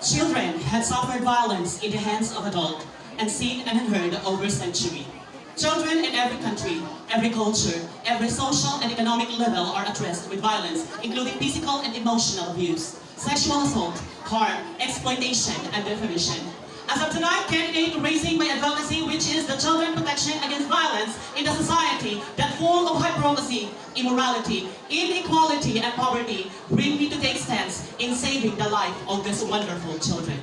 Children had suffered violence in the hands of adults and seen and unheard over centuries. Children in every country, every culture, every social and economic level are addressed with violence, including physical and emotional abuse, sexual assault, harm, exploitation, and defamation. As of tonight, candidate raising my advocacy, which is the children protection against violence in the society that full of hypocrisy, immorality, inequality, and poverty, bring me to take stance in saving the life of these wonderful children.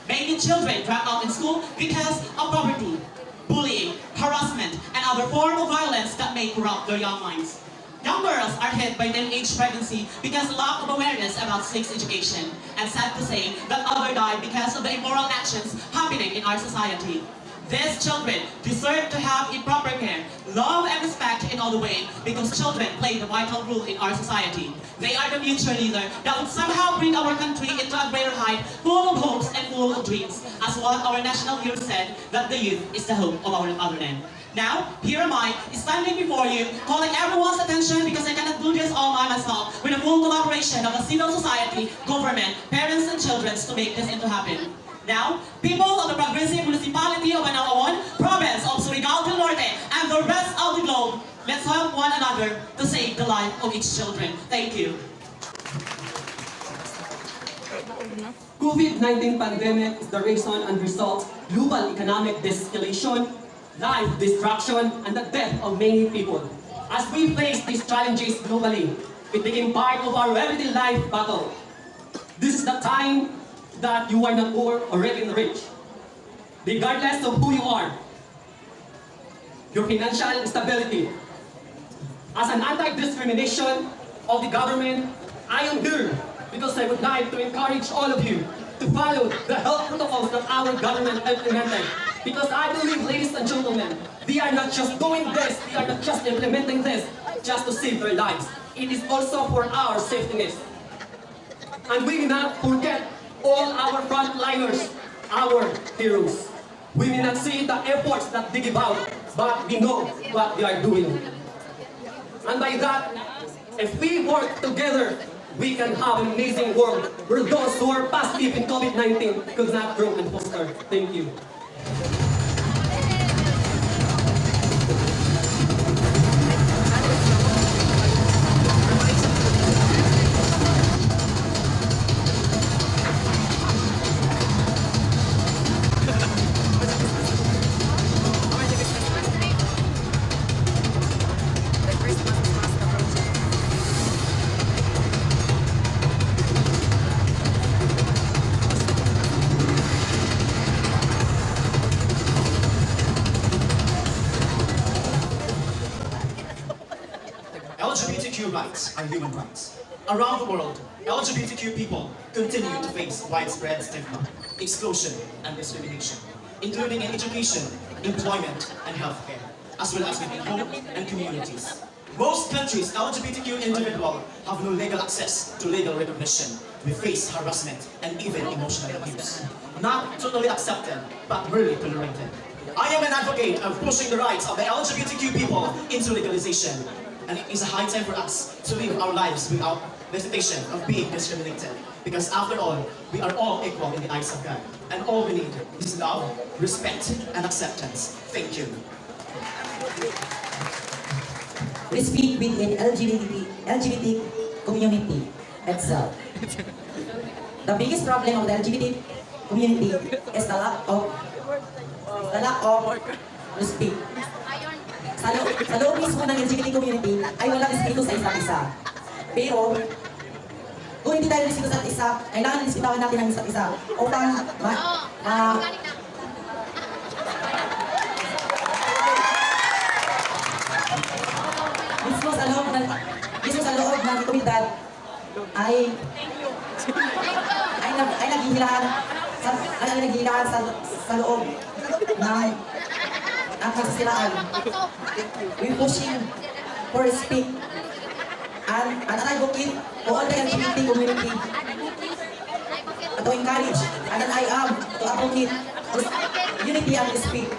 Many children drop out in school because of poverty, bullying, harassment, and other forms of violence that may corrupt their young minds. Young girls are hit by teenage pregnancy because lack of awareness about sex education, and sad to say that others die because of the immoral actions happening in our society. These children deserve to have a proper care, love, and respect in all the way because children play the vital role in our society. They are the future leader that would somehow bring our country into a greater height, full of hopes and full of dreams, as what our national hero said, that the youth is the hope of our fatherland. Now, here am I, standing before you, calling everyone's attention because I cannot do this all by myself, with the full collaboration of the civil society, government, parents, and children to make this into happen. Now, people of the progressive municipality of Anaoaon, province of Surigao del Norte, and the rest of the globe, let's help one another to save the life of each children. Thank you. COVID-19 pandemic is the reason and result global economic de-escalation, life destruction, and the death of many people. As we face these challenges globally, it became part of our everyday life battle. This is the time that you are not poor or even rich. Regardless of who you are, your financial stability. As an anti-discrimination of the government, I am here because I would like to encourage all of you to follow the health protocols that our government implemented. Because I believe, ladies and gentlemen, they are not just doing this, they are not just implementing this just to save their lives. It is also for our safety. And we will not forget all our frontliners, our heroes. We may not see the efforts that they give out, but we know what they are doing. And by that, if we work together, we can have an amazing world where those who are positive in COVID-19 could not grow and foster. Thank you. LGBTQ rights are human rights. Around the world, LGBTQ people continue to face widespread stigma, exclusion, and discrimination, including in education, employment, and healthcare, as well as within home and communities. Most countries, LGBTQ individuals have no legal access to legal recognition. We face harassment and even emotional abuse. Not totally accepted, but merely tolerated. I am an advocate of pushing the rights of the LGBTQ people into legalization. And it is a high time for us to live our lives without hesitation of being discriminated. Because after all, we are all equal in the eyes of God. And all we need is love, respect, and acceptance. Thank you. We speak within LGBT community itself. The biggest problem of the LGBT community is the lack of respect. Sa loob mismo ng LGBT community ay walang respeto sa isa't isa. Pero, kung hindi tayo respeto sa isa't isa, kailangan respetuhan natin ang isa't isa upang mismo sa loob ng komunidad ay naghihilahan sa loob ng kasiraan. We pushing for respect and an advocate for all the LGBT community to encourage and I am to advocate unity and respect.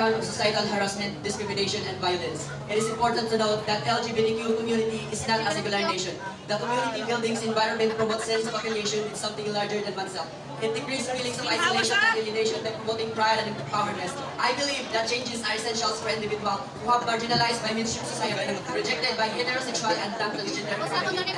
account of societal harassment, discrimination, and violence. It is important to note that LGBTQ community is not a singular nation. The community building's environment promotes sense of affiliation with something larger than oneself. It decreases feelings of isolation and alienation by promoting pride and empowerment. I believe that changes are essential for individuals who have marginalized by mainstream society, rejected by heterosexual and transgender community.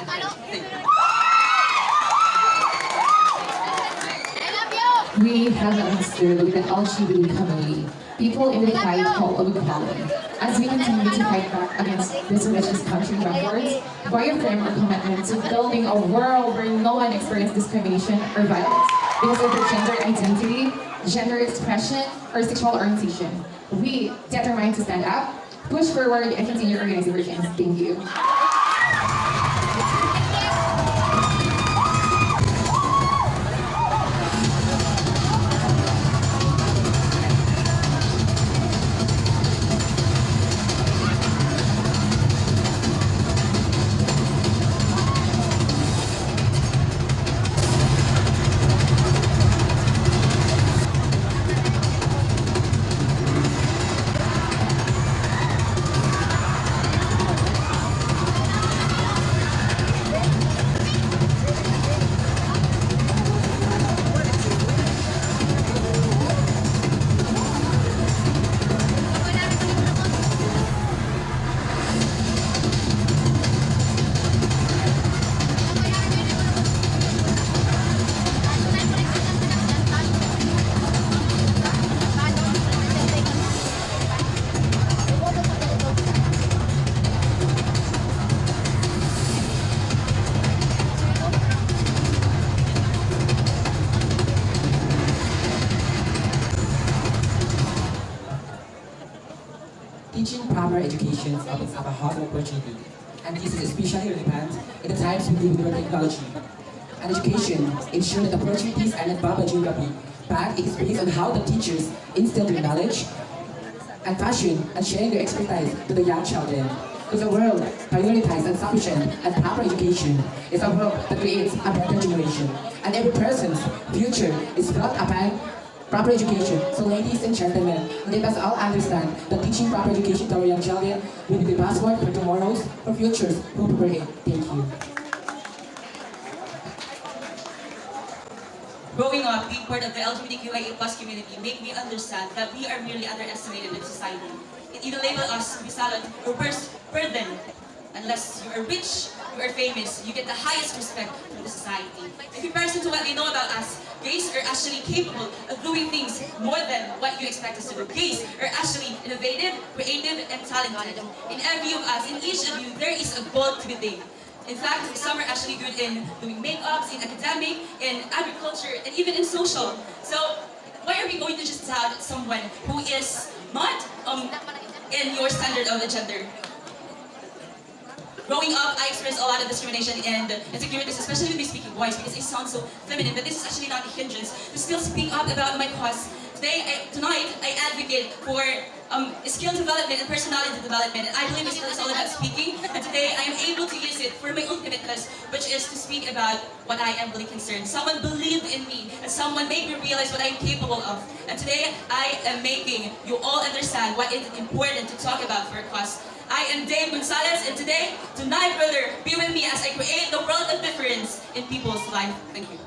We have understood with the LGBT community, people in the fight call of equality. As we continue to fight back against this religious country backwards, we affirm our commitment to building a world where no one experiences discrimination or violence because of their gender identity, gender expression, or sexual orientation. We determined to stand up, push forward, and continue organizing our change. Thank you. Teaching proper education opens up a host of opportunity, and this is especially relevant in the times we live with technology. And education ensures that opportunities are not bound by geography, but it is based on how the teachers instill their knowledge and passion and sharing their expertise to the young children. Because a world prioritized and sufficient and proper education is a world that creates a better generation, and every person's future is built upon proper education. So ladies and gentlemen, let us all understand that teaching proper education to our young children will be the password for tomorrow's or futures who prepare it. Thank you. Growing up, being part of the LGBTQIA+ community made me understand that we are merely underestimated in society. It either labels us to be silent or worse, burden. Unless you are rich, you are famous, you get the highest respect from the society. In comparison to what they know about us, gays are actually capable of doing things more than what you expect us to do. Gays are actually innovative, creative, and talented. In every of us, in each of you, there is a goal to be attained. In fact, some are actually good in doing makeups, in academic, in agriculture, and even in social. So, why are we going to just doubt someone who is not in your standard of the gender? Growing up, I experienced a lot of discrimination and insecurities, especially when we speak in voice, because it sounds so feminine, but this is actually not a hindrance to still speak up about my cause. Tonight, I advocate for skill development and personality development, and I believe skill is all about speaking, and today I am able to use it for my ultimate cause, which is to speak about what I am really concerned. Someone believed in me, and someone made me realize what I am capable of. And today, I am making you all understand what is important to talk about for a cause. I am Dave Gonzalez, and tonight, brother, be with me as I create the world of difference in people's life. Thank you.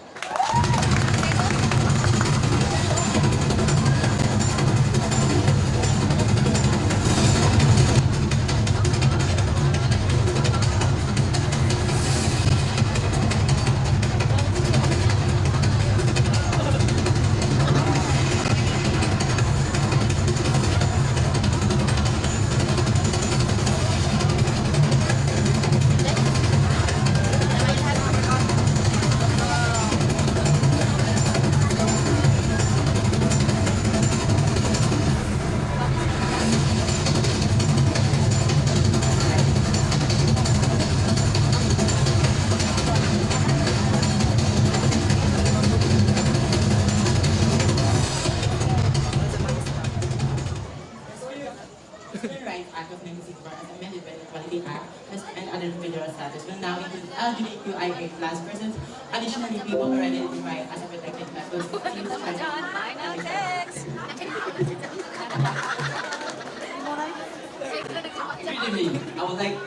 will now include LGBTQIA+ persons. Additionally, people already identified as a protected class will evening. I would like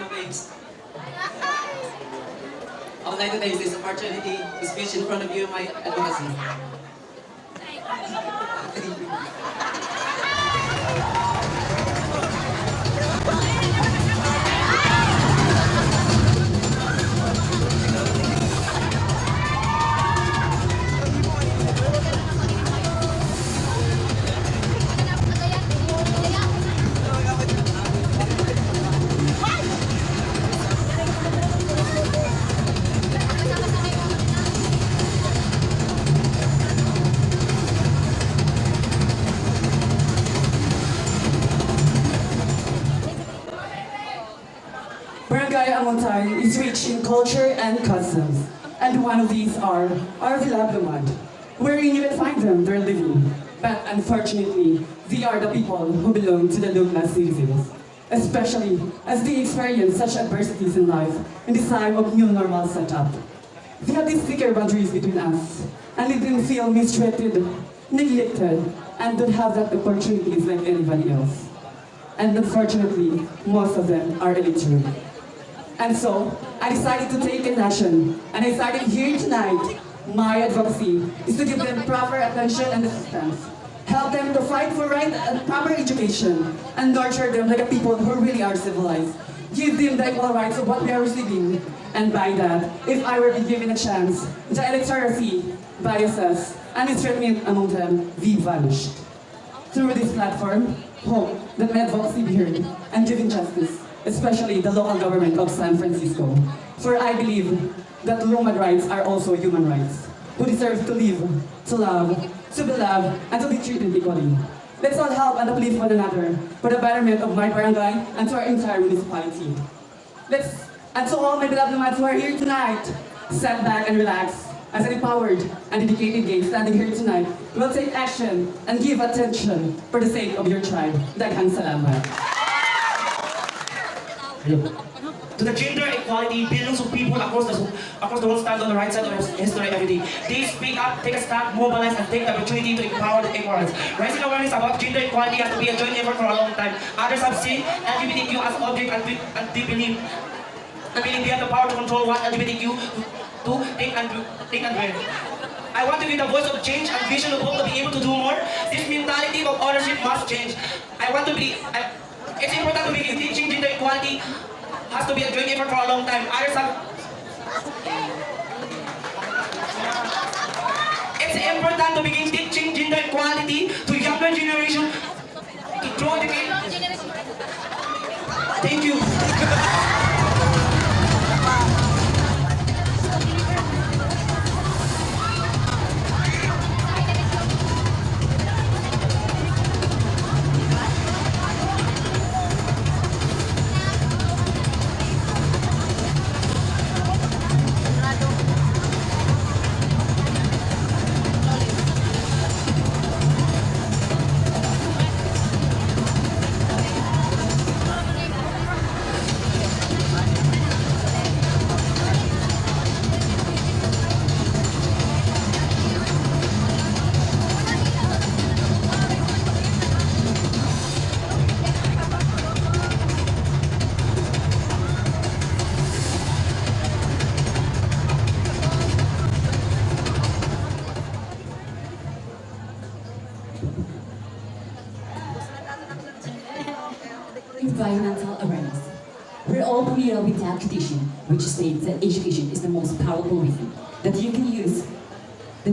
to take this opportunity to speak in front of you my advocacy. Barangay Amontay is rich in culture and customs, and one of these are our Vilabluman, wherein you can find them they're living. But unfortunately, they are the people who belong to the low-class citizens, especially as they experience such adversities in life in this time of new normal setup. They have these thicker boundaries between us, and let them feel mistreated, neglected, and don't have that opportunities like anybody else. And unfortunately, most of them are illiterate. And so, I decided to take an action, and I started here tonight. My advocacy is to give them proper attention and assistance, help them to fight for right and proper education, and nurture them like a people who really are civilized. Give them the equal rights of what they are receiving, and by that, if I were to be given a chance, the illiteracy, biases, and mistreatment among them be vanished. Through this platform, hope that my advocacy be heard and given justice, especially the local government of San Francisco. For I believe that human rights are also human rights, who deserve to live, to love, to be loved, and to be treated equally. Let's all help and uplift one another for the betterment of my barangay and to our entire municipality. And to all my beloved lumats who are here tonight, sit back and relax. As an empowered and dedicated gay standing here tonight, we will take action and give attention for the sake of your tribe. Daghang salamat. To the gender equality, billions of people across the world stand on the right side of history every day. They speak up, take a stand, mobilize, and take the opportunity to empower the ignorance. Raising awareness about gender equality has to be a joint effort for a long time. Others have seen LGBTQ as object and they believe they have the power to control what LGBTQ to think and wear. I want to be the voice of change and vision of hope to be able to do more. This mentality of ownership must change. It's important to begin teaching gender equality. Has to be a joint effort for a long time. It's important to begin teaching gender equality to younger generation to throw the game. Thank you. Environmental awareness. We're all familiar with that tradition, which states that education is the most powerful weapon that you can use to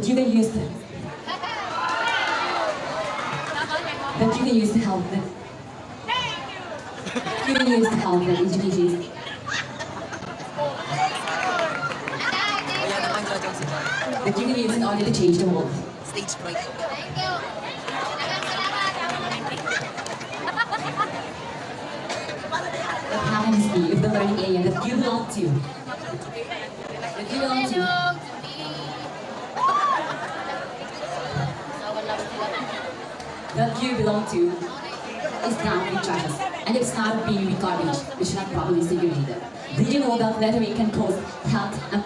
help the education. That you can use in order to change the world. Stage fright. What happens if the learning area that you belong to is down with trashes, and it's not being with garbage, which is not properly segregated. Did you know that littering can cause health and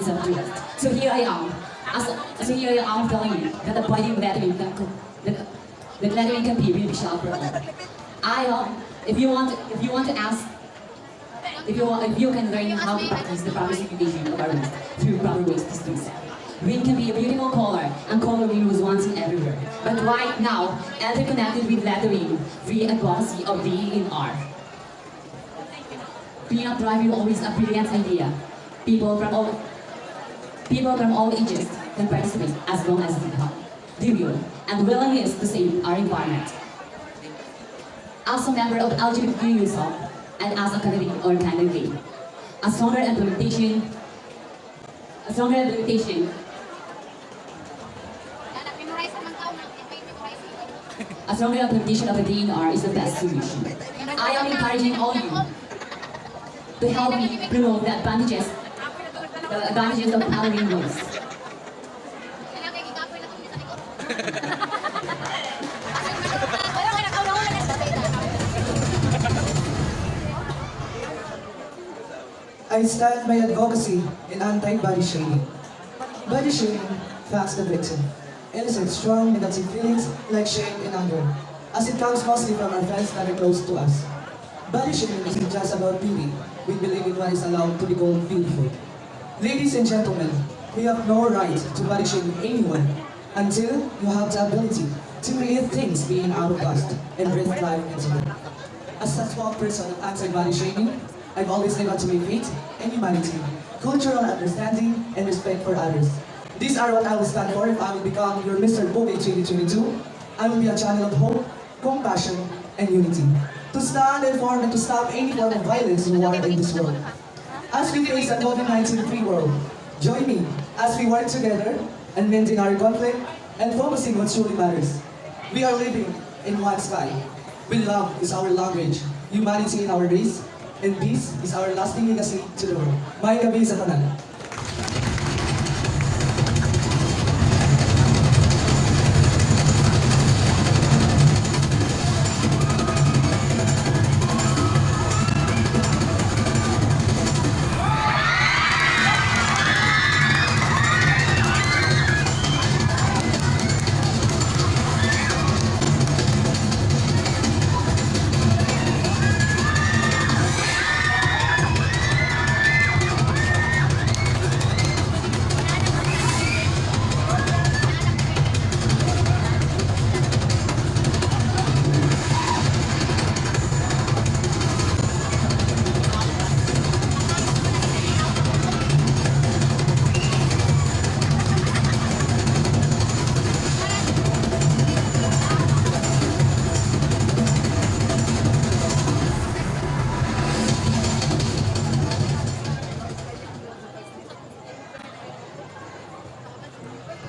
self-trust? So here I am telling you that avoiding littering can be really sharp for all. If you want to ask, if you can learn how to practice the proper segregation of our race through proper ways to do so. Green can be a beautiful color, and color green was once and everywhere. But right now, interconnected with lettering, free advocacy of being in R. Being a drive is always a brilliant idea. People from all ages can participate as long as they will, and willingness to save our environment. As a member of LGBTQ youth and as a Catholic or kind of gay, a stronger implementation of the DNR is the best solution. I am encouraging all of you to help me promote the advantages of coloring rules. I stand by advocacy in anti-body shaming. Body shaming affects the victim, elicits strong negative feelings like shame and anger, as it comes mostly from our friends that are close to us. Body shaming isn't just about beauty. We believe in what is allowed to be called beautiful. Ladies and gentlemen, we have no right to body shame anyone until you have the ability to create things being out of dust and breathe life into them. As a spokesperson of anti-body shaming, I've always lived up to my faith and humanity, cultural understanding, and respect for others. These are what I will stand for if I will become your Mr. PuGay 2022. I will be a channel of hope, compassion, and unity. To stand, inform, and to stop any form of violence and war in this world. As we face a COVID-19 free world, join me as we work together and mending our conflict and focusing what truly matters. We are living in one sky. We love is our language, humanity in our race, and peace is our lasting legacy to the world. May gabi sa tanan.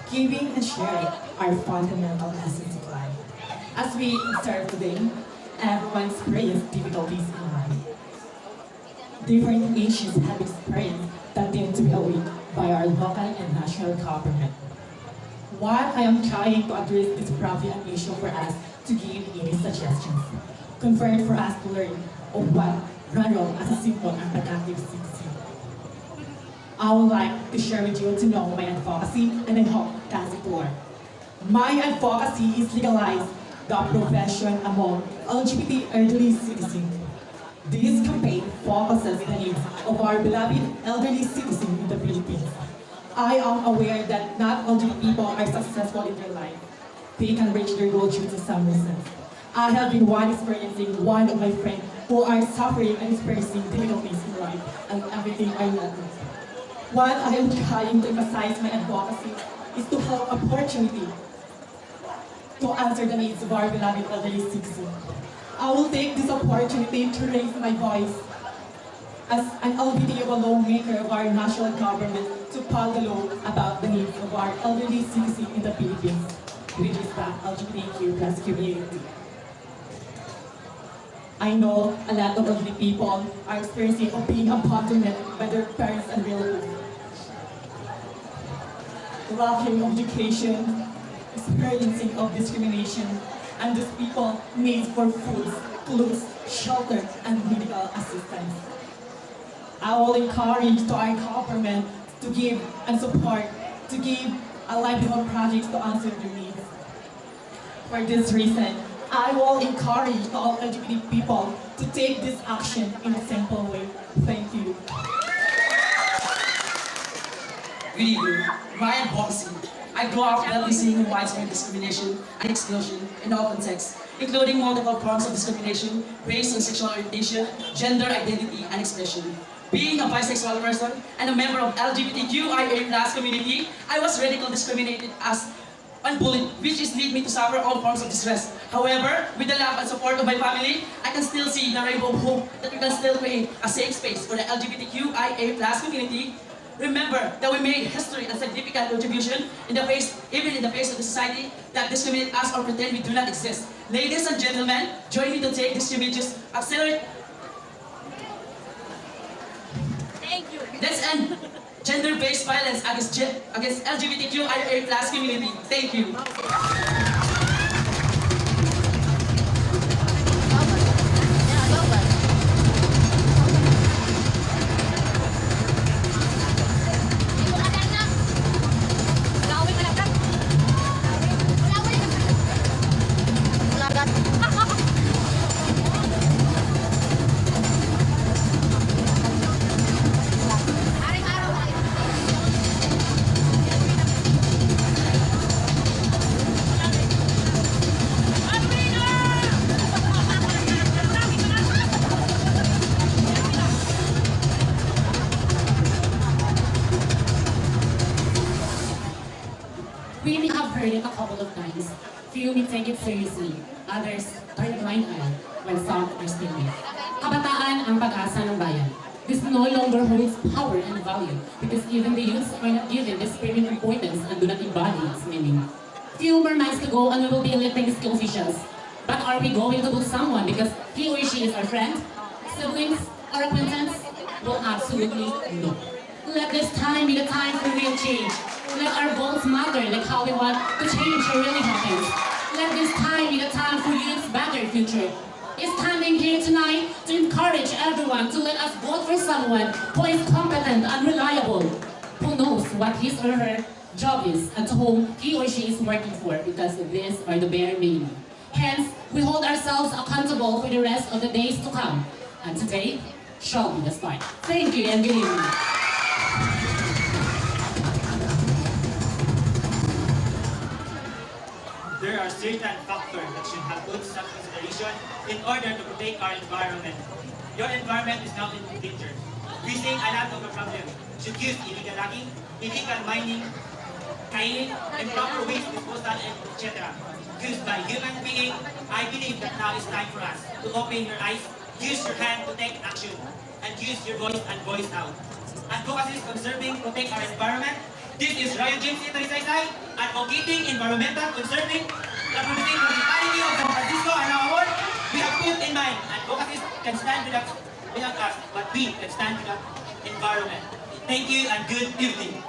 Giving and sharing are fundamental essence of life. As we observe today, everyone experiences difficulties in life. Different issues have experienced that need to be aware by our local and national government. What I am trying to address this problem and issue for us to give any suggestions, confirm for us to learn of what run wrong as a simple and productive citizen. I would like to share with you to know my advocacy, and I hope that's it works. My advocacy is legalize the profession among LGBT elderly citizens. This campaign focuses the needs of our beloved elderly citizens in the Philippines. I am aware that not all people are successful in their life. They can reach their goal due to some reasons. I have been experiencing one of my friends who are suffering and experiencing difficulties in life and everything I love. What I am trying to emphasize my advocacy is to have opportunity to answer the needs of our beloved elderly citizens. I will take this opportunity to raise my voice as an LGBTQ lawmaker of our national government to pass the law about the needs of our elderly citizens in the Philippines, which is the LGBTQ plus community. I know a lot of elderly people are experiencing of being abandoned by their parents and relatives. Lacking of education, experiencing of discrimination, and these people need for food, clothes, shelter, and medical assistance. I will encourage to our government to give and support, to give a livelihood projects to answer their needs. For this reason, I will encourage all LGBT people to take this action in a simple way. Thank you. Good evening. My Advocacy. I grew up gladly seeing widespread discrimination and exclusion in all contexts, including multiple forms of discrimination based on sexual orientation, gender identity, and expression. Being a bisexual person and a member of LGBTQIA+ community, I was ridiculed, discriminated as and bullied, which is lead me to suffer all forms of distress. However, with the love and support of my family, I can still see the rainbow of hope that we can still create a safe space for the LGBTQIA+ community. Remember that we made history and significant contribution even in the face of the society that discriminate us or pretend we do not exist. Ladies and gentlemen, join me to take this tremendous accelerate. Thank you. Let's end gender-based violence against LGBTQIA+ community. Thank you. We have heard it a couple of times. Few may take it seriously, others turn a blind eye, while some are still with. Kabataan ang pag-asa ng bayan. This no longer holds power and value because even the youths are not given the supreme importance and do not embody its meaning. Few more months to go and we will be electing school officials. But are we going to do someone because he or she is our friend, siblings, or acquaintance? Well, absolutely no. Let this time be the time for real change. Let our votes matter like how we want the change really happens. Let this time be the time for youth's better future. It's standing here tonight to encourage everyone to let us vote for someone who is competent and reliable, who knows what his or her job is and to whom he or she is working for, because these are the bare minimum. Hence, we hold ourselves accountable for the rest of the days to come. And today shall be the start. Thank you and good evening. There are certain factors that should have put some consideration in order to protect our environment. Your environment is now in danger. Facing a lot of the problem should use illegal logging, illegal mining, mining, improper waste disposal, etc. Used by human beings, I believe that now is time for us to open your eyes, use your hand to take action, and use your voice and voice out. Advocacy is conserving, protect our environment. This is Ryan James Itarisay, advocating environmental, conserving the producing municipality of San Francisco, Anaoaon. We have put in mind, advocacy can stand without us, but we can stand with the environment. Thank you and good evening.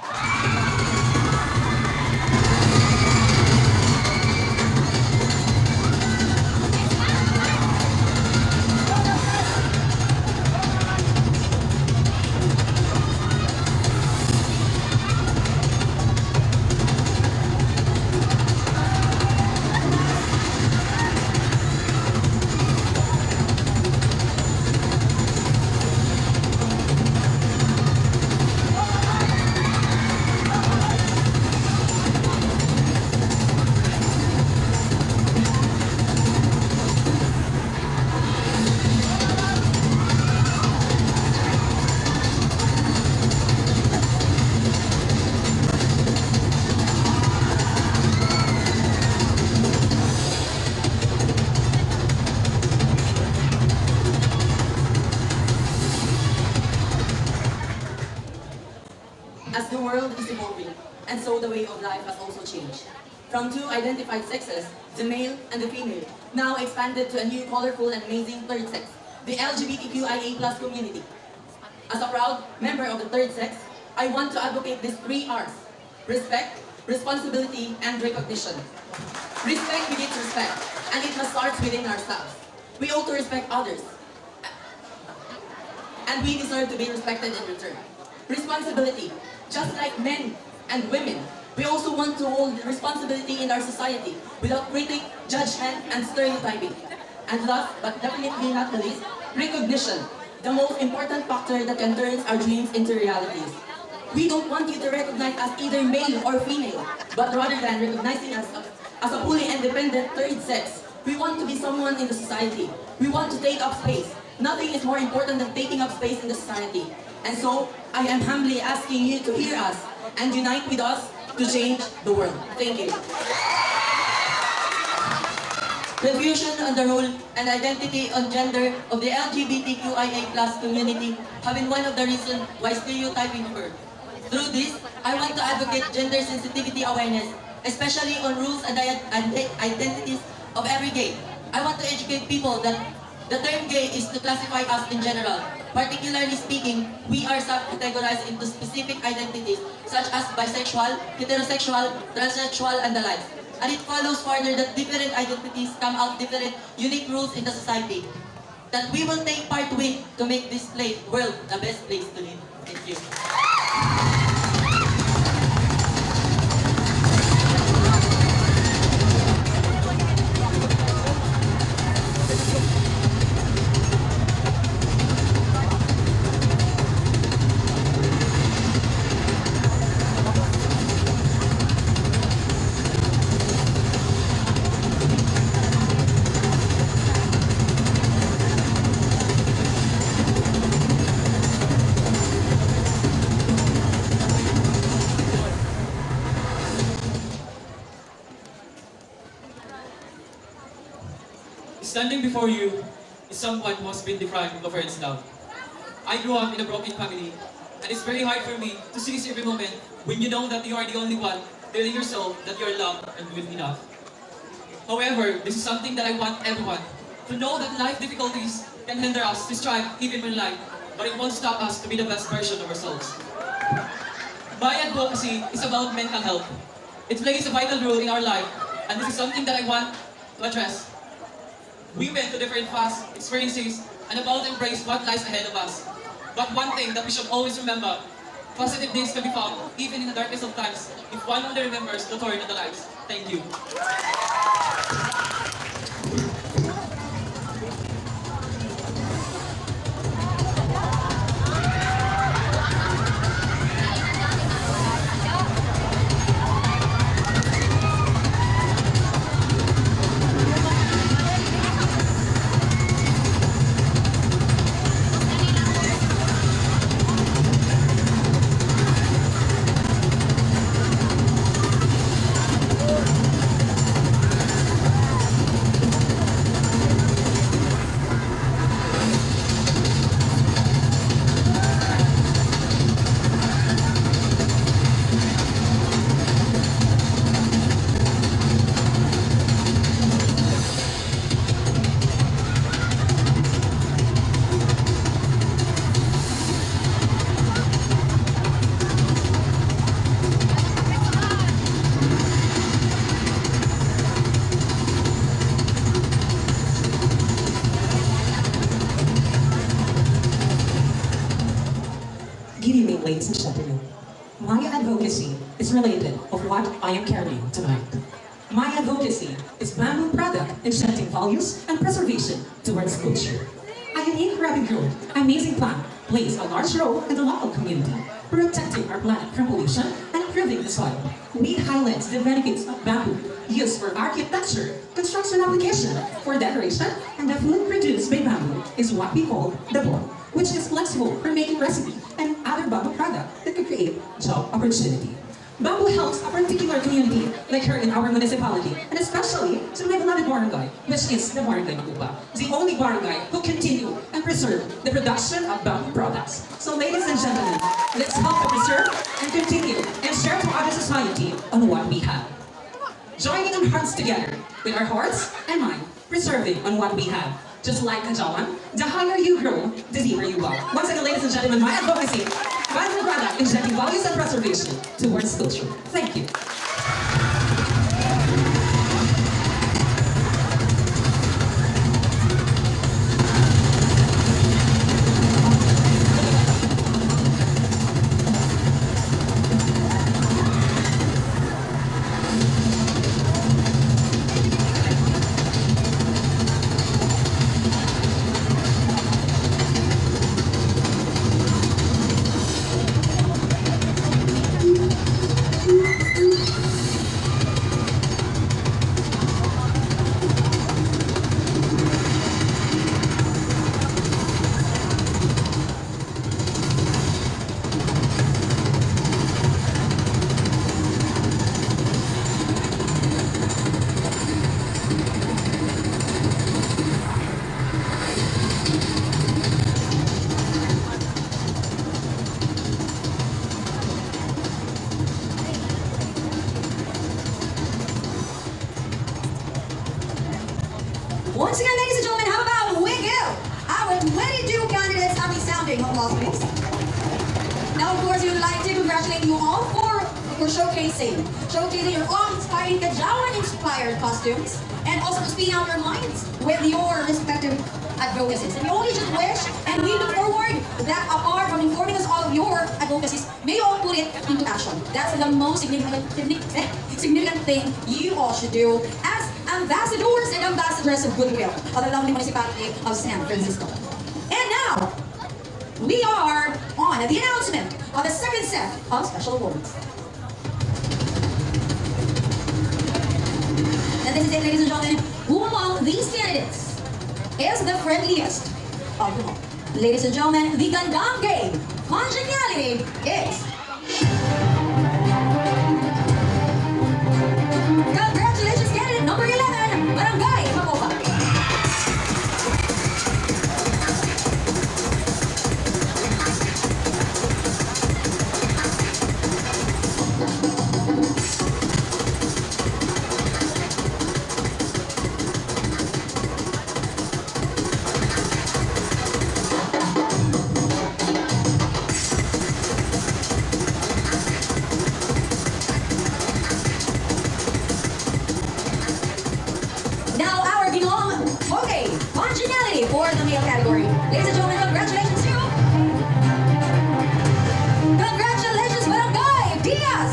As the world is evolving, and so the way of life has also changed. From two identified sexes, the male and the female, now expanded to a new colorful and amazing third sex, the LGBTQIA+ community. As a proud member of the third sex, I want to advocate these 3 R's: respect, responsibility, and recognition. Respect begets respect, and it must start within ourselves. We ought to respect others, and we deserve to be respected in return. Responsibility. Just like men and women We also want to hold responsibility in our society without critic, judgment, and stereotyping. And last, but definitely not the least, recognition, the most important factor that can turn our dreams into realities. We don't want you to recognize us either male or female, but rather than recognizing us as a fully independent third sex, we want to be someone in the society. We want to take up space. Nothing is more important than taking up space in the society. And so, I am humbly asking you to hear us and unite with us to change the world. Thank you. Confusion on the role and identity on gender of the LGBTQIA+ community have been one of the reasons why stereotyping occurred. Through this, I want to advocate gender sensitivity awareness, especially on rules and identities of every gay. I want to educate people that the term gay is to classify us in general. Particularly speaking, we are subcategorized into specific identities such as bisexual, heterosexual, transsexual, and the like. And it follows further that different identities come out different unique rules in the society that we will take part with to make this world the best place to live. Thank you. Standing before you is someone who has been deprived of parents' love. I grew up in a broken family, and it's very hard for me to seize every moment when you know that you are the only one telling yourself that you are loved and good enough. However, this is something that I want everyone to know, that life difficulties can hinder us to strive even when life, but it won't stop us to be the best version of ourselves. My advocacy is about mental health. It plays a vital role in our life, and this is something that I want to address. We went to different past experiences and about to embrace what lies ahead of us. But one thing that we should always remember, positive things can be found even in the darkest of times if one only remembers the turn of the lights. Thank you. Good evening, ladies and gentlemen. My advocacy is related of what I am carrying tonight. My advocacy is bamboo product injecting values and preservation towards culture. A unique rapid growth, amazing plant plays a large role in the local community, protecting our planet from pollution and improving the soil. We highlight the benefits of bamboo used for architecture, construction application, for decoration, and the food produced by bamboo is what we call the board, which is flexible for making recipe and other bamboo products that could create job opportunity. Bamboo helps a particular community, like here in our municipality, and especially to my beloved barangay, which is the Barangay Makupa, the only barangay who continue and preserve the production of bamboo products. So ladies and gentlemen, let's help to preserve and continue and share to other society on what we have. Joining our hearts together with our hearts and mind, preserving on what we have. Just like Kajawan, the higher you grow, the deeper you go. Once again, ladies and gentlemen, my advocacy, bamboo product injecting values and preservation towards culture. Thank you. applause, please. Now, of course, we would like to congratulate you all for showcasing your awe-inspiring Kajawan-inspired costumes, and also for speaking out your minds with your respective advocacies. And we only just wish, and we look forward that apart from informing us all of your advocacies, may you all put it into action. That's the most significant thing you all should do as ambassadors and ambassadors of goodwill of the lovely municipality of San Francisco. And now, we are on the announcement of the second set of special awards. And this is it, ladies and gentlemen, who among these candidates is the friendliest of them all? Ladies and gentlemen, the Gandang game congeniality is... Congratulations, candidate number 11, Barangay Makopa. Now our Ginoong PuGay congeniality for the male category. Ladies and gentlemen, congratulations to... Congratulations, Barangay Diaz!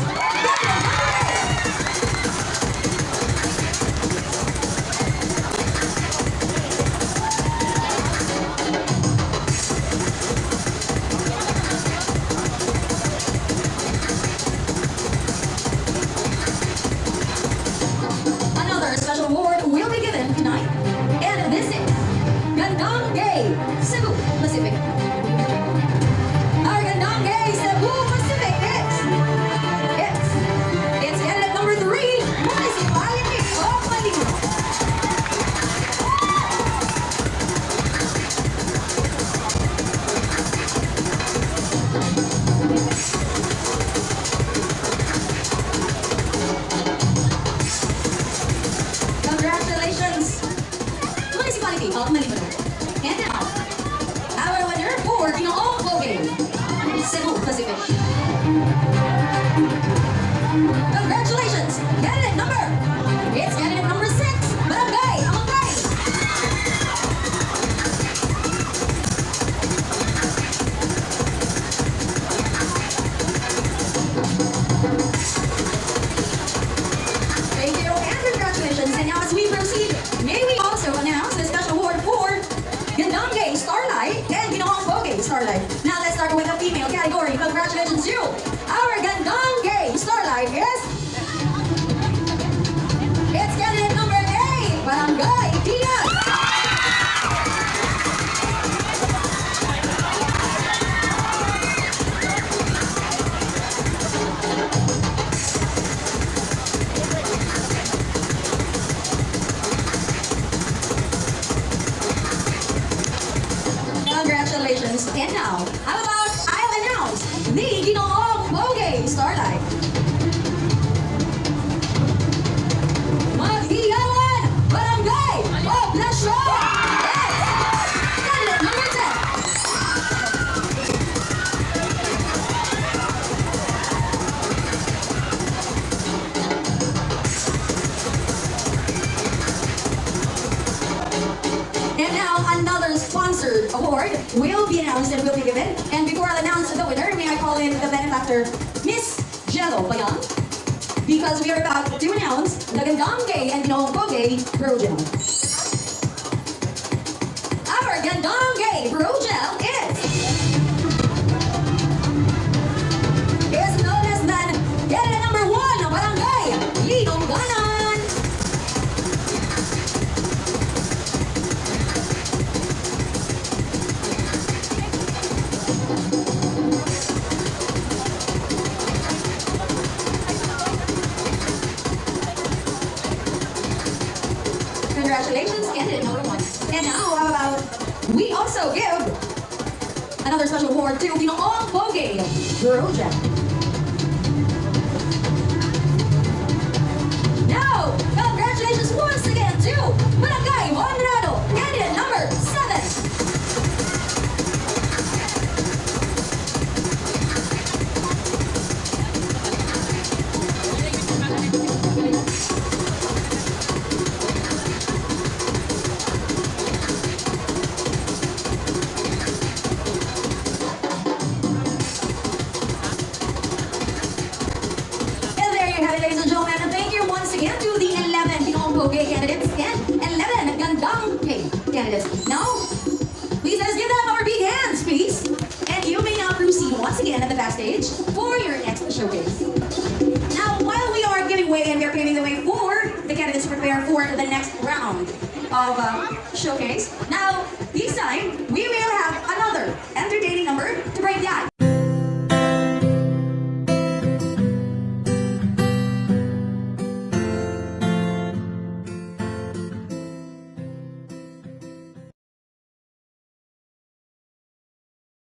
Another special award will be given tonight, and this is Gandang Gay Cebu Pacific. Our Gandang Gay Cebu Pacific it's candidate number 3, Municipality of Manila. Congratulations, Municipality of Manila. And now, our winner for Ginoong PuGay, Cebu Pacific. Congratulations, it's candidate number 6, Barangay Amangay. Thank you and congratulations. And now as we proceed, may we also announce the special award for Gandang Gay Starlight and Ginoong PuGay Starlight. Now let's start with the female category. Congratulations to our Gandang Gay Starlight it's candidate number 8, Barangay Diaz. Congratulations. And now, how about I'll announce the Ginoong PuGay Starlight. Kajawan, Barangay Poblacion. Candidate number 10. And now another sponsored award will be announced and will be given. And before I announce the winner, may I call in the benefactor, Miss Jello Bayang, because we are about to announce the Gandang Gay and Ginoong PuGay Brogel. Our Gandang Gay Brogel is known as candidate number 1, Barangay Linongganan. Congratulations, candidate number 1. And now, how about we also give another special award to Ginoong PuGay Brogel. Now, congratulations once again to Barangay Honrado, candidate number 7. way and we are paving the way for the candidates to prepare for the next round of showcase. Now, this time, we will have another entertaining number to break the ice.